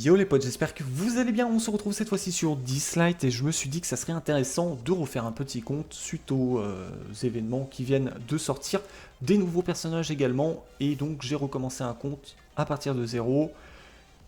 Yo les potes, j'espère que vous allez bien. On se retrouve cette fois-ci sur Dislight et je me suis dit que ça serait intéressant de refaire un petit compte suite aux événements qui viennent de sortir, des nouveaux personnages également, et donc j'ai recommencé un compte à partir de zéro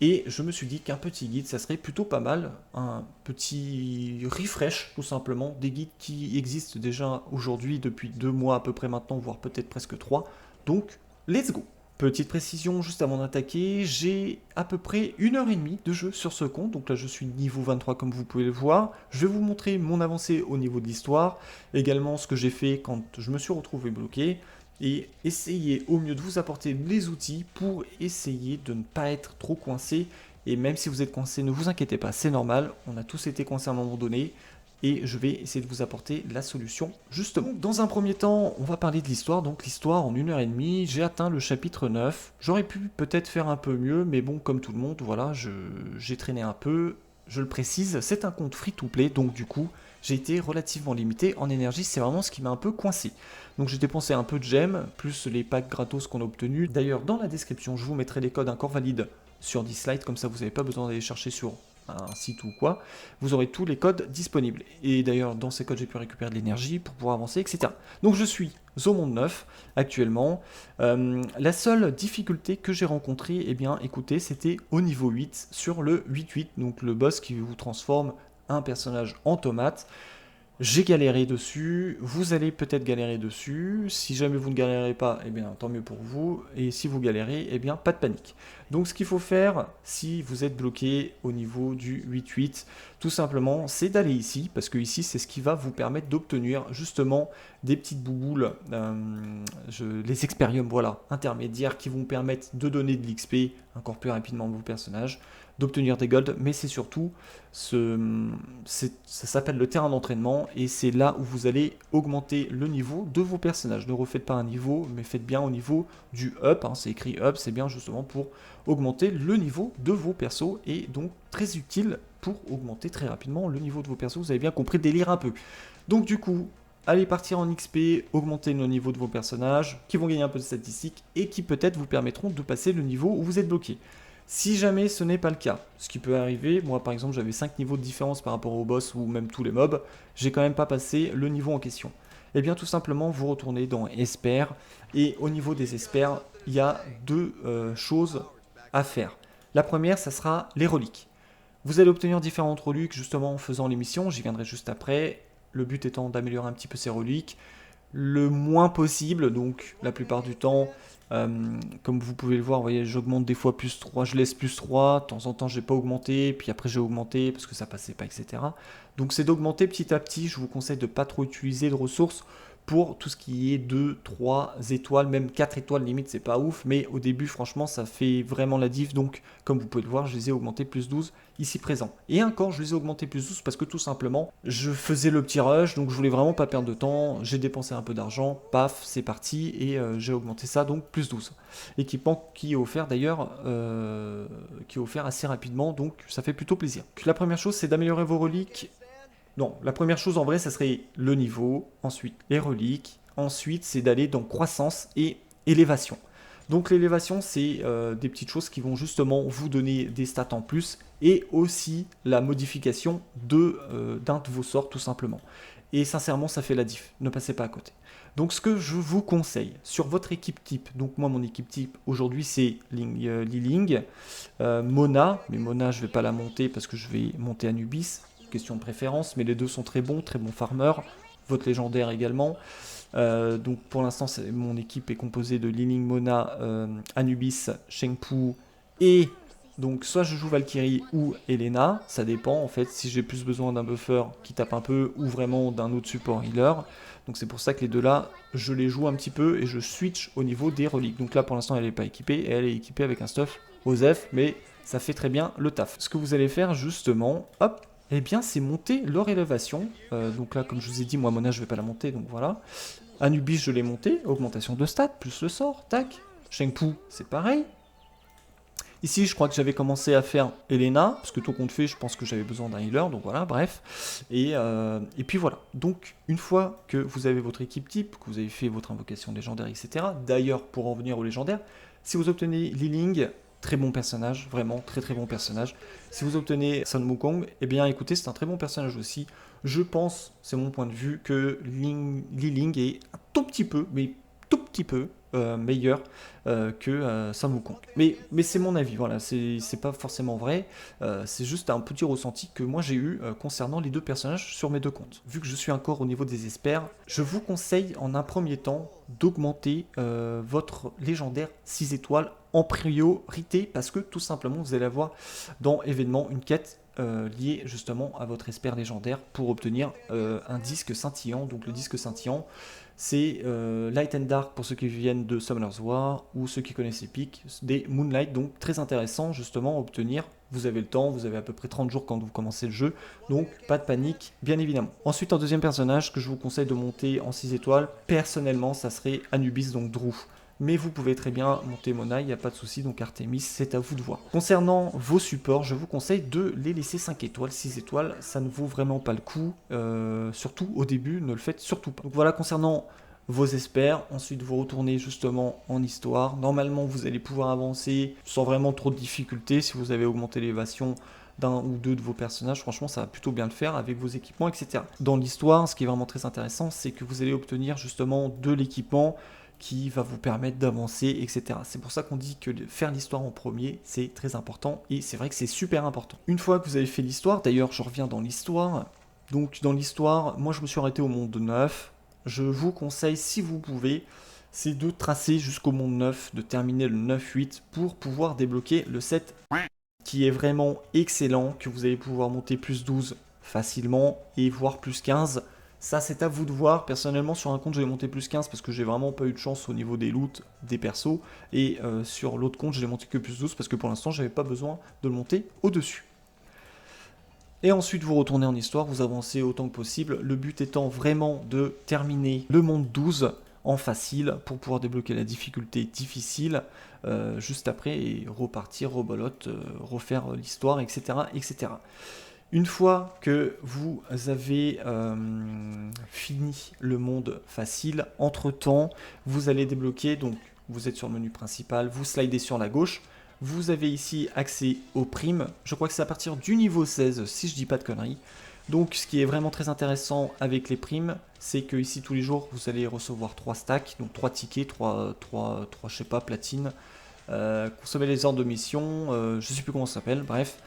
et je me suis dit qu'un petit guide ça serait plutôt pas mal, un petit refresh tout simplement des guides qui existent déjà aujourd'hui depuis 2 mois à peu près maintenant, voire peut-être presque 3. Donc let's go. Petite précision juste avant d'attaquer, j'ai à peu près 1 heure et demie de jeu sur ce compte, donc là je suis niveau 23 comme vous pouvez le voir. Je vais vous montrer mon avancée au niveau de l'histoire, également ce que j'ai fait quand je me suis retrouvé bloqué, et essayer au mieux de vous apporter les outils pour essayer de ne pas être trop coincé. Et même si vous êtes coincé, ne vous inquiétez pas, c'est normal, on a tous été coincés à un moment donné, et je vais essayer de vous apporter la solution justement. Dans un premier temps, on va parler de l'histoire. Donc l'histoire en 1 heure et demie, j'ai atteint le chapitre 9. J'aurais pu peut-être faire un peu mieux, mais bon, comme tout le monde, voilà, j'ai traîné un peu. Je le précise, c'est un compte free-to-play, donc du coup, j'ai été relativement limité en énergie, c'est vraiment ce qui m'a un peu coincé. Donc j'ai dépensé un peu de gemmes, plus les packs gratos qu'on a obtenus. D'ailleurs, dans la description, je vous mettrai les codes encore valides sur Dislight, comme ça vous n'avez pas besoin d'aller chercher sur un site ou quoi, vous aurez tous les codes disponibles. Et d'ailleurs, dans ces codes, j'ai pu récupérer de l'énergie pour pouvoir avancer, etc. Donc je suis au monde 9 actuellement. La seule difficulté que j'ai rencontrée, eh bien, écoutez, c'était au niveau 8, sur le 8-8, donc le boss qui vous transforme un personnage en tomate. J'ai galéré dessus, vous allez peut-être galérer dessus. Si jamais vous ne galérez pas, eh bien tant mieux pour vous. Et si vous galérez, eh bien pas de panique. Donc ce qu'il faut faire, si vous êtes bloqué au niveau du 8-8, tout simplement, c'est d'aller ici, parce que ici c'est ce qui va vous permettre d'obtenir justement des petites bouboules, les expériums, voilà, intermédiaires qui vont permettre de donner de l'XP encore plus rapidement à vos personnages, d'obtenir des golds, mais c'est surtout ça s'appelle le terrain d'entraînement et c'est là où vous allez augmenter le niveau de vos personnages. Ne refaites pas un niveau, mais faites bien au niveau du up, hein, c'est écrit up, c'est bien justement pour augmenter le niveau de vos persos et donc très utile pour augmenter très rapidement le niveau de vos persos. Vous avez bien compris le délire un peu. Donc du coup, allez partir en XP, augmenter le niveau de vos personnages, qui vont gagner un peu de statistiques et qui peut-être vous permettront de passer le niveau où vous êtes bloqué. Si jamais ce n'est pas le cas, ce qui peut arriver, moi par exemple j'avais 5 niveaux de différence par rapport au boss ou même tous les mobs, j'ai quand même pas passé le niveau en question. Et bien tout simplement vous retournez dans Esper et au niveau des Espers, il y a deux choses à faire. La première, ça sera les reliques. Vous allez obtenir différentes reliques justement en faisant les missions, j'y viendrai juste après. Le but étant d'améliorer un petit peu ces reliques le moins possible, donc la plupart du temps, comme vous pouvez le voir, vous voyez, j'augmente des fois plus 3, je laisse plus 3, de temps en temps j'ai pas augmenté, puis après j'ai augmenté parce que ça passait pas, etc. Donc c'est d'augmenter petit à petit, je vous conseille de pas trop utiliser de ressources pour tout ce qui est 2, 3 étoiles, même 4 étoiles limite, c'est pas ouf, mais au début franchement ça fait vraiment la diff, donc comme vous pouvez le voir, je les ai augmentés plus 12 ici présent. Et encore, je les ai augmentés plus 12 parce que tout simplement, je faisais le petit rush, donc je voulais vraiment pas perdre de temps, j'ai dépensé un peu d'argent, paf, c'est parti, et j'ai augmenté ça, donc plus 12. Équipement qui est offert d'ailleurs, qui est offert assez rapidement, donc ça fait plutôt plaisir. La première chose, c'est d'améliorer vos reliques. Non, la première chose en vrai, ça serait le niveau, ensuite les reliques, ensuite c'est d'aller dans croissance et élévation. Donc l'élévation, c'est des petites choses qui vont justement vous donner des stats en plus et aussi la modification d'un de vos sorts tout simplement. Et sincèrement, ça fait la diff, ne passez pas à côté. Donc ce que je vous conseille sur votre équipe type, donc moi mon équipe type aujourd'hui c'est Liling, Mona, mais Mona je vais pas la monter parce que je vais monter Anubis, question de préférence, mais les deux sont très bons farmers, votre légendaire également. Donc pour l'instant, mon équipe est composée de Liling, Mona, Anubis, Shengpu et donc soit je joue Valkyrie ou Elena, ça dépend en fait si j'ai plus besoin d'un buffer qui tape un peu ou vraiment d'un autre support healer. Donc c'est pour ça que les deux là, je les joue un petit peu et je switch au niveau des reliques. Donc là pour l'instant elle n'est pas équipée et elle est équipée avec un stuff Osef, mais ça fait très bien le taf. Ce que vous allez faire justement, hop, eh bien c'est monter leur élévation. Donc là comme je vous ai dit, moi Mona je vais pas la monter, donc voilà. Anubis je l'ai monté, augmentation de stats, plus le sort, tac. Shengpu c'est pareil. Ici, je crois que j'avais commencé à faire Elena, parce que tout compte fait, je pense que j'avais besoin d'un healer, donc voilà, bref. Et puis voilà. Donc, une fois que vous avez votre équipe type, que vous avez fait votre invocation légendaire, etc. D'ailleurs, pour en venir au légendaire, si vous obtenez Liling, très bon personnage, vraiment très très bon personnage. Si vous obtenez Sun Wukong, eh bien écoutez, c'est un très bon personnage aussi. Je pense, c'est mon point de vue, que Li Ling est un tout petit peu, mais tout petit peu meilleur que Sun Wukong. Mais c'est mon avis, voilà, c'est pas forcément vrai. C'est juste un petit ressenti que moi j'ai eu concernant les deux personnages sur mes deux comptes. Vu que je suis encore au niveau des experts, je vous conseille en un premier temps d'augmenter votre légendaire 6 étoiles en priorité parce que tout simplement vous allez avoir dans événement une quête liée justement à votre expert légendaire pour obtenir un disque scintillant. Donc le disque scintillant, c'est Light and Dark pour ceux qui viennent de Summoner's War ou ceux qui connaissent Epic, des Moonlight, donc très intéressant justement à obtenir. Vous avez le temps, vous avez à peu près 30 jours quand vous commencez le jeu, donc pas de panique, bien évidemment. Ensuite, en deuxième personnage que je vous conseille de monter en 6 étoiles, personnellement, ça serait Anubis, donc Drew. Mais vous pouvez très bien monter Mona, il n'y a pas de souci, donc Artemis, c'est à vous de voir. Concernant vos supports, je vous conseille de les laisser 5 étoiles, 6 étoiles, ça ne vaut vraiment pas le coup, surtout au début, ne le faites surtout pas. Donc voilà, concernant vos experts, ensuite vous retournez justement en histoire. Normalement, vous allez pouvoir avancer sans vraiment trop de difficultés si vous avez augmenté l'élévation d'un ou deux de vos personnages, franchement ça va plutôt bien le faire avec vos équipements, etc. Dans l'histoire, ce qui est vraiment très intéressant, c'est que vous allez obtenir justement de l'équipement qui va vous permettre d'avancer, etc. C'est pour ça qu'on dit que faire l'histoire en premier, c'est très important, et c'est vrai que c'est super important. Une fois que vous avez fait l'histoire, d'ailleurs je reviens dans l'histoire, donc dans l'histoire, moi je me suis arrêté au monde 9, je vous conseille, si vous pouvez, c'est de tracer jusqu'au monde 9, de terminer le 9-8 pour pouvoir débloquer le 7 qui est vraiment excellent, que vous allez pouvoir monter plus 12 facilement et voire plus 15. Ça, c'est à vous de voir. Personnellement, sur un compte, j'ai monté plus 15 parce que j'ai vraiment pas eu de chance au niveau des loots des persos. Et sur l'autre compte, j'ai monté que plus 12 parce que pour l'instant, j'avais pas besoin de le monter au-dessus. Et ensuite, vous retournez en histoire, vous avancez autant que possible. Le but étant vraiment de terminer le monde 12 en facile pour pouvoir débloquer la difficulté difficile juste après et repartir, rebolote, refaire l'histoire, etc., etc. Une fois que vous avez fini le monde facile, entre-temps, vous allez débloquer, donc vous êtes sur le menu principal, vous slidez sur la gauche, vous avez ici accès aux primes, je crois que c'est à partir du niveau 16, si je dis pas de conneries. Donc ce qui est vraiment très intéressant avec les primes, c'est que ici tous les jours, vous allez recevoir 3 stacks, donc 3 tickets, 3 je sais pas, platine, consommer les ordres de mission, je sais plus comment ça s'appelle, bref.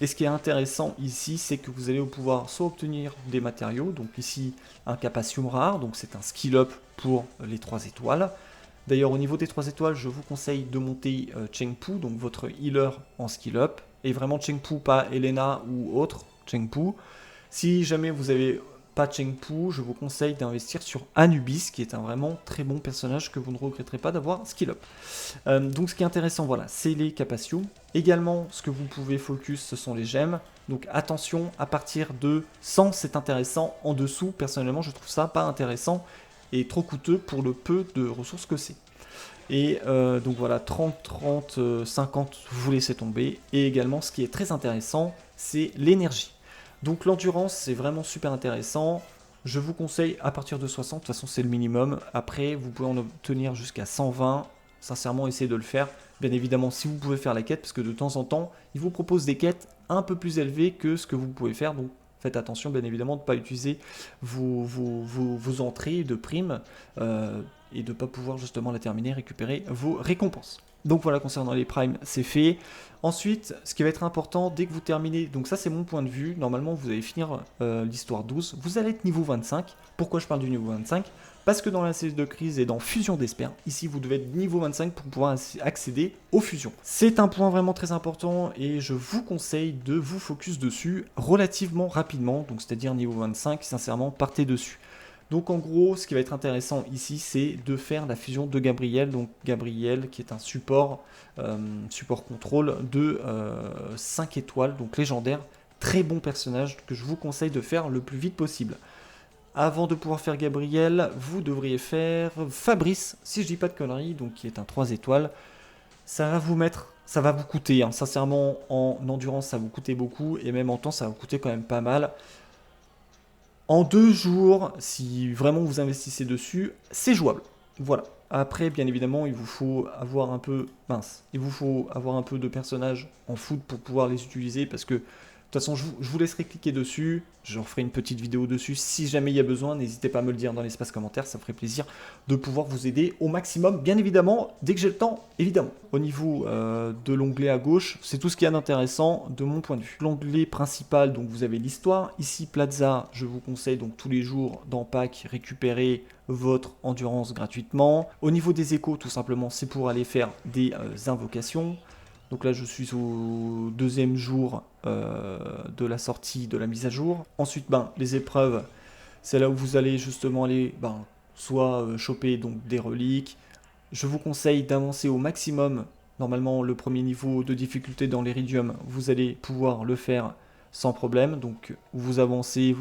Et ce qui est intéressant ici, c'est que vous allez pouvoir soit obtenir des matériaux, donc ici un Capacium rare, donc c'est un skill up pour les 3 étoiles. D'ailleurs au niveau des 3 étoiles, je vous conseille de monter Chengpu, donc votre healer en skill up, et vraiment Chengpu, pas Elena ou autre, Chengpu. Si jamais vous avez pas Chengpu, je vous conseille d'investir sur Anubis, qui est un vraiment très bon personnage que vous ne regretterez pas d'avoir skill up. Donc ce qui est intéressant, voilà, c'est les Capacium. Également, ce que vous pouvez focus, ce sont les gemmes. Donc attention, à partir de 100, c'est intéressant. En dessous, personnellement, je trouve ça pas intéressant et trop coûteux pour le peu de ressources que c'est. Et donc voilà, 30, 30, 50, vous laissez tomber. Et également, ce qui est très intéressant, c'est l'énergie. Donc l'endurance, c'est vraiment super intéressant. Je vous conseille à partir de 60, de toute façon c'est le minimum. Après, vous pouvez en obtenir jusqu'à 120. Sincèrement, essayez de le faire. Bien évidemment, si vous pouvez faire la quête, parce que de temps en temps, ils vous proposent des quêtes un peu plus élevées que ce que vous pouvez faire. Donc faites attention, bien évidemment, de ne pas utiliser vos entrées de primes et de ne pas pouvoir justement la terminer, récupérer vos récompenses. Donc voilà, concernant les primes, c'est fait. Ensuite, ce qui va être important, dès que vous terminez, donc ça c'est mon point de vue, normalement vous allez finir l'histoire 12, vous allez être niveau 25. Pourquoi je parle du niveau 25 ? Parce que dans la cellule de crise et dans Fusion d'Esper, ici vous devez être niveau 25 pour pouvoir accéder aux fusions. C'est un point vraiment très important et je vous conseille de vous focus dessus relativement rapidement, donc c'est-à-dire niveau 25, sincèrement, partez dessus. Donc en gros, ce qui va être intéressant ici, c'est de faire la fusion de Gabriel. Donc Gabriel qui est un support contrôle de 5 étoiles, donc légendaire. Très bon personnage que je vous conseille de faire le plus vite possible. Avant de pouvoir faire Gabriel, vous devriez faire Fabrice, si je dis pas de conneries, donc qui est un 3 étoiles. Ça va vous coûter, hein. Sincèrement, en endurance, ça va vous coûter beaucoup, et même en temps, ça va vous coûter quand même pas mal. En 2 jours, si vraiment vous investissez dessus, c'est jouable. Voilà. Après, bien évidemment, il vous faut avoir un peu, il vous faut avoir un peu de personnages en foot pour pouvoir les utiliser parce que de toute façon, je vous laisserai cliquer dessus. Je referai une petite vidéo dessus. Si jamais il y a besoin, n'hésitez pas à me le dire dans l'espace commentaire. Ça me ferait plaisir de pouvoir vous aider au maximum. Bien évidemment, dès que j'ai le temps, évidemment. Au niveau de l'onglet à gauche, c'est tout ce qu'il y a d'intéressant de mon point de vue. L'onglet principal, donc vous avez l'histoire. Ici, Plaza, je vous conseille donc tous les jours dans Pack récupérer votre endurance gratuitement. Au niveau des échos, tout simplement, c'est pour aller faire des invocations. Donc là, je suis au deuxième jour de la sortie de la mise à jour. Ensuite, les épreuves, c'est là où vous allez justement aller soit choper donc, des reliques. Je vous conseille d'avancer au maximum. Normalement, le premier niveau de difficulté dans l'Iridium, vous allez pouvoir le faire sans problème. Donc, vous avancez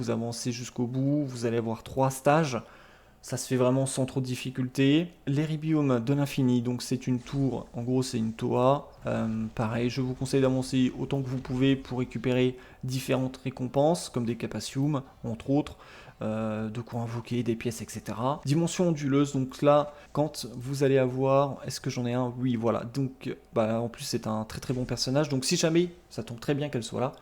jusqu'au bout. Vous allez avoir 3 stages. Ça se fait vraiment sans trop de difficulté. L'Eribium de l'infini, donc c'est une tour, en gros c'est une Toa. Pareil, je vous conseille d'avancer autant que vous pouvez pour récupérer différentes récompenses, comme des Capacium, entre autres, de quoi invoquer, des pièces, etc. Dimension onduleuse, donc là, quand vous allez avoir... Est-ce que j'en ai un? Oui, voilà. Donc, en plus c'est un très très bon personnage, donc si jamais, ça tombe très bien qu'elle soit là,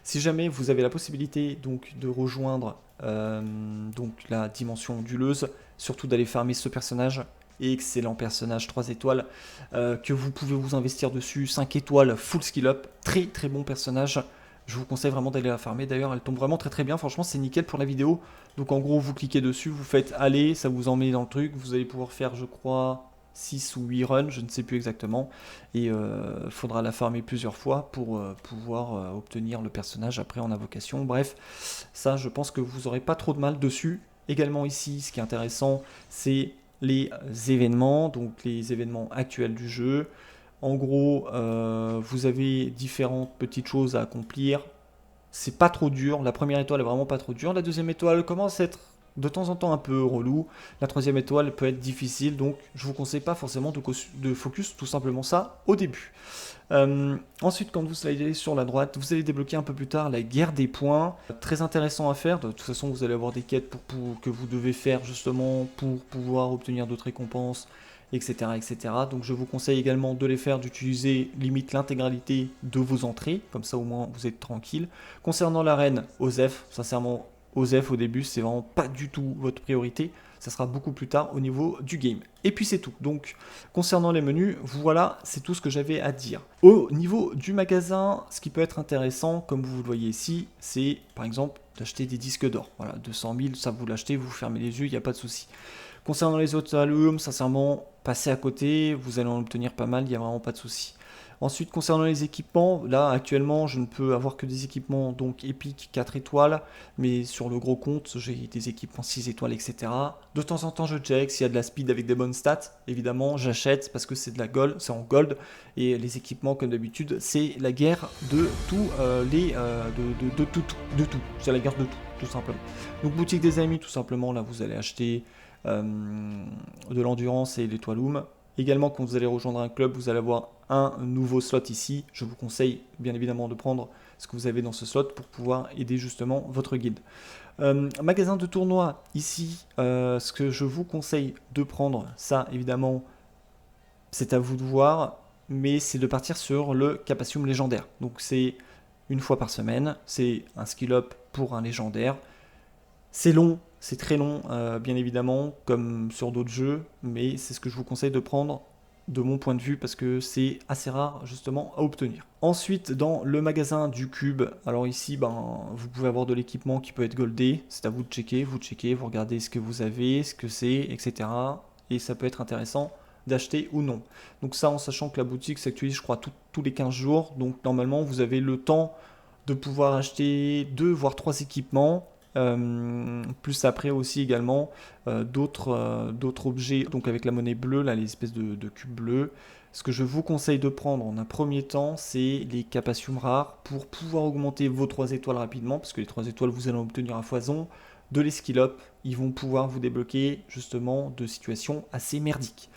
si jamais vous avez la possibilité donc de rejoindre donc la dimension onduleuse, surtout d'aller farmer ce personnage, excellent personnage 3 étoiles, que vous pouvez vous investir dessus, 5 étoiles, full skill up, très très bon personnage, je vous conseille vraiment d'aller la farmer, d'ailleurs elle tombe vraiment très très bien, franchement c'est nickel pour la vidéo, donc en gros vous cliquez dessus, vous faites aller, ça vous emmène dans le truc, vous allez pouvoir faire je crois 6 ou 8 runs, je ne sais plus exactement, et faudra la farmer plusieurs fois pour pouvoir obtenir le personnage après en invocation. Bref, ça je pense que vous n'aurez pas trop de mal dessus. Également ici, ce qui est intéressant, c'est les événements, donc les événements actuels du jeu. En gros, vous avez différentes petites choses à accomplir. C'est pas trop dur, la première étoile est vraiment pas trop dure, la deuxième étoile commence à être de temps en temps un peu relou, la troisième étoile peut être difficile, donc je vous conseille pas forcément de focus tout simplement ça au début. Ensuite, quand vous allez sur la droite, vous allez débloquer un peu plus tard la guerre des points, très intéressant à faire, de toute façon vous allez avoir des quêtes que vous devez faire justement pour pouvoir obtenir d'autres récompenses, etc., etc. Donc je vous conseille également de les faire, d'utiliser limite l'intégralité de vos entrées, comme ça au moins vous êtes tranquille. Concernant l'arène, Osef, sincèrement, Osef au début c'est vraiment pas du tout votre priorité, ça sera beaucoup plus tard au niveau du game. Et puis c'est tout, donc concernant les menus, voilà, c'est tout ce que j'avais à dire. Au niveau du magasin, ce qui peut être intéressant, comme vous le voyez ici, c'est par exemple d'acheter des disques d'or. Voilà, 200 000, ça vous l'achetez, vous fermez les yeux, il n'y a pas de souci. Concernant les autres alums, sincèrement, passez à côté, vous allez en obtenir pas mal, il n'y a vraiment pas de souci. Ensuite, concernant les équipements, là actuellement je ne peux avoir que des équipements donc épiques 4 étoiles, mais sur le gros compte j'ai des équipements 6 étoiles, etc. De temps en temps je check s'il y a de la speed avec des bonnes stats, évidemment j'achète parce que c'est de la gold, c'est en gold, et les équipements comme d'habitude c'est la guerre de tout, de tout, c'est la guerre de tout simplement. Donc boutique des amis tout simplement, là vous allez acheter de l'endurance et l'étoiloum. Également, quand vous allez rejoindre un club, vous allez avoir un nouveau slot ici. Je vous conseille bien évidemment de prendre ce que vous avez dans ce slot pour pouvoir aider justement votre guide. Magasin de tournoi, ici, ce que je vous conseille de prendre, ça évidemment, c'est à vous de voir, mais c'est de partir sur le Capacium légendaire. Donc c'est une fois par semaine, c'est un skill up pour un légendaire. C'est long, c'est très long, bien évidemment, comme sur d'autres jeux, mais c'est ce que je vous conseille de prendre de mon point de vue parce que c'est assez rare justement à obtenir. Ensuite, dans le magasin du cube, alors ici, vous pouvez avoir de l'équipement qui peut être goldé, c'est à vous de checker, vous regardez ce que vous avez, ce que c'est, etc. Et ça peut être intéressant d'acheter ou non. Donc ça, en sachant que la boutique s'actualise, je crois, tous les 15 jours, donc normalement, vous avez le temps de pouvoir acheter 2 voire 3 équipements. Plus après aussi également d'autres objets, donc avec la monnaie bleue, là, les espèces de cubes bleus. Ce que je vous conseille de prendre en un premier temps, c'est les Capacium rares pour pouvoir augmenter vos 3 étoiles rapidement, parce que les 3 étoiles vous allez en obtenir à foison. De les skill up, ils vont pouvoir vous débloquer justement de situations assez merdiques.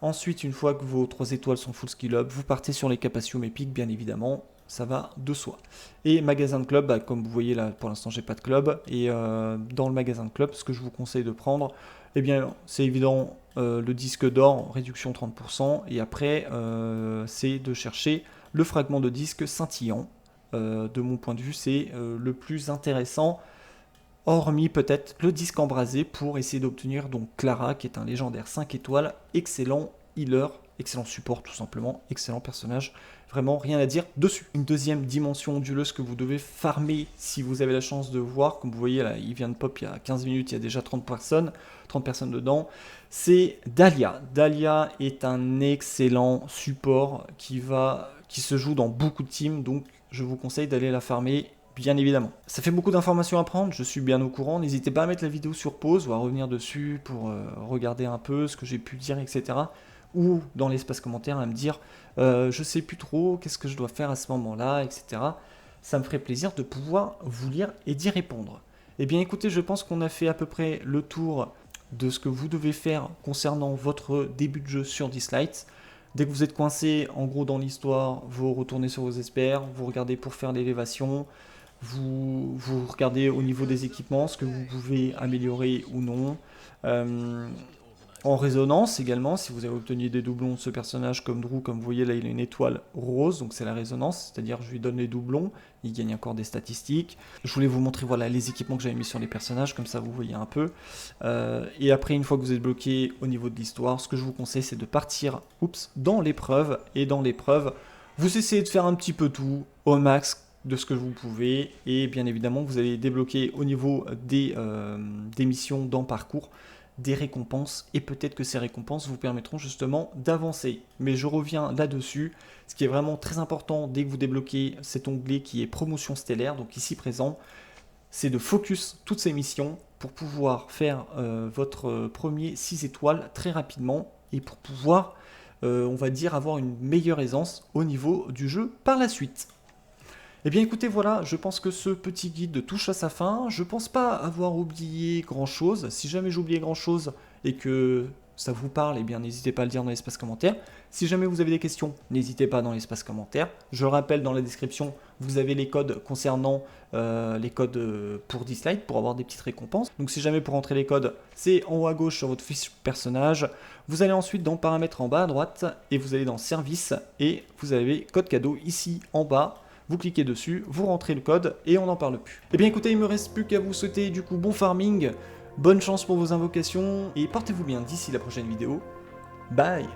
Ensuite, une fois que vos 3 étoiles sont full skill up, vous partez sur les Capacium épiques, bien évidemment. Ça va de soi. Et magasin de club, comme vous voyez là, pour l'instant j'ai pas de club. Et dans le magasin de club, ce que je vous conseille de prendre, eh bien c'est évident, le disque d'or, réduction 30%, et après c'est de chercher le fragment de disque scintillant. De mon point de vue, c'est le plus intéressant, hormis peut-être le disque embrasé, pour essayer d'obtenir donc Clara, qui est un légendaire 5 étoiles, excellent healer, excellent support tout simplement, excellent personnage, vraiment rien à dire dessus. Une deuxième dimension onduleuse que vous devez farmer si vous avez la chance de voir, comme vous voyez là, il vient de pop il y a 15 minutes, il y a déjà 30 personnes dedans, c'est Dahlia. Dahlia est un excellent support qui se joue dans beaucoup de teams, donc je vous conseille d'aller la farmer, bien évidemment. Ça fait beaucoup d'informations à prendre, je suis bien au courant, n'hésitez pas à mettre la vidéo sur pause ou à revenir dessus pour regarder un peu ce que j'ai pu dire, etc. Ou dans l'espace commentaire à me dire je sais plus trop, qu'est-ce que je dois faire à ce moment-là, etc. Ça me ferait plaisir de pouvoir vous lire et d'y répondre. Eh bien écoutez, je pense qu'on a fait à peu près le tour de ce que vous devez faire concernant votre début de jeu sur Dislight. Dès que vous êtes coincé en gros dans l'histoire, vous retournez sur vos experts, vous regardez pour faire l'élévation, vous regardez au niveau des équipements ce que vous pouvez améliorer ou non. En résonance également, si vous avez obtenu des doublons de ce personnage comme Drew, comme vous voyez là il a une étoile rose, donc c'est la résonance, c'est-à-dire je lui donne les doublons, il gagne encore des statistiques. Je voulais vous montrer voilà, les équipements que j'avais mis sur les personnages, comme ça vous voyez un peu. Et après une fois que vous êtes bloqué au niveau de l'histoire, ce que je vous conseille c'est de partir dans l'épreuve, et dans l'épreuve, vous essayez de faire un petit peu tout au max de ce que vous pouvez, et bien évidemment vous allez débloquer au niveau des missions dans parcours, des récompenses, et peut-être que ces récompenses vous permettront justement d'avancer. Mais je reviens là-dessus, ce qui est vraiment très important dès que vous débloquez cet onglet qui est promotion stellaire, donc ici présent, c'est de focus toutes ces missions pour pouvoir faire votre premier 6 étoiles très rapidement, et pour pouvoir, on va dire, avoir une meilleure aisance au niveau du jeu par la suite. Eh bien écoutez, voilà, je pense que ce petit guide touche à sa fin. Je pense pas avoir oublié grand chose. Si jamais j'ai oublié grand chose et que ça vous parle, eh bien n'hésitez pas à le dire dans l'espace commentaire. Si jamais vous avez des questions, n'hésitez pas dans l'espace commentaire. Je le rappelle, dans la description, vous avez les codes concernant les codes pour Dislight, pour avoir des petites récompenses. Donc si jamais pour rentrer les codes, c'est en haut à gauche sur votre fiche personnage. Vous allez ensuite dans paramètres en bas à droite et vous allez dans service et vous avez code cadeau ici en bas. Vous cliquez dessus, vous rentrez le code et on n'en parle plus. Eh bien écoutez, il me reste plus qu'à vous souhaiter du coup bon farming, bonne chance pour vos invocations et portez-vous bien d'ici la prochaine vidéo. Bye!